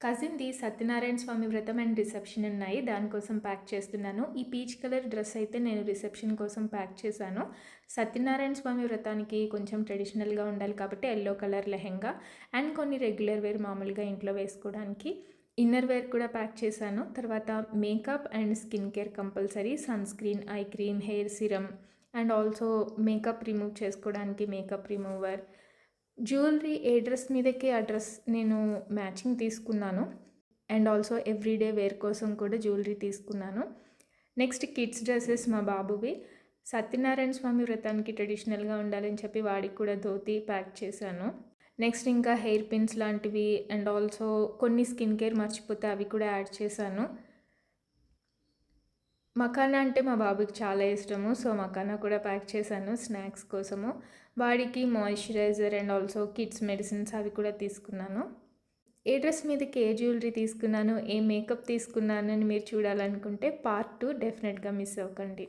కజిన్‌ది సత్యనారాయణ స్వామి వ్రతం and reception ఉన్నాయి. దానికోసం ప్యాక్ చేస్తున్నాను. ఈ పీచ్ కలర్ డ్రెస్ అయితే నేను రిసెప్షన్ కోసం ప్యాక్ చేశాను. సత్యనారాయణ స్వామి వ్రతానికి కొంచెం ట్రెడిషనల్‌గా ఉండాలి కాబట్టి యెల్లో కలర్ లెహెంగా అండ్ కొన్ని రెగ్యులర్ వేర్ మామూలుగా ఇంట్లో వేసుకోవడానికి ఇన్నర్ వేర్ కూడా ప్యాక్ చేశాను. తర్వాత makeup and skin care compulsory sunscreen, eye cream, hair serum and also makeup remove చేసుకోవడానికి మేకప్ రిమూవర్, జ్యువెలరీ ఏ డ్రెస్ మీదకి ఆ డ్రెస్ నేను మ్యాచింగ్ తీసుకున్నాను. అండ్ ఆల్సో ఎవ్రీడే వేర్ కోసం కూడా జ్యువెలరీ తీసుకున్నాను. నెక్స్ట్ కిడ్స్ డ్రెస్సెస్ మా బాబువి. సత్యనారాయణ స్వామి వ్రతానికి ట్రెడిషనల్గా ఉండాలని చెప్పి వాడికి కూడా ధోతి ప్యాక్ చేశాను. నెక్స్ట్ ఇంకా హెయిర్ పిన్స్ లాంటివి అండ్ ఆల్సో కొన్ని స్కిన్ కేర్ మర్చిపోతే అవి కూడా యాడ్ చేశాను. మఖానా అంటే మా బాబుకి చాలా ఇష్టము. సో, మఖానా కూడా ప్యాక్ చేశాను స్నాక్స్ కోసము. వాడికి moisturiser and also kids medicines అవి కూడా తీసుకున్నాను. ఏ డ్రెస్ మీదకి ఏ జ్యువెలరీ తీసుకున్నాను, ఏ మేకప్ తీసుకున్నాను అని మీరు చూడాలనుకుంటే పార్ట్ 2 డెఫినెట్‌గా మిస్ అవ్వకండి.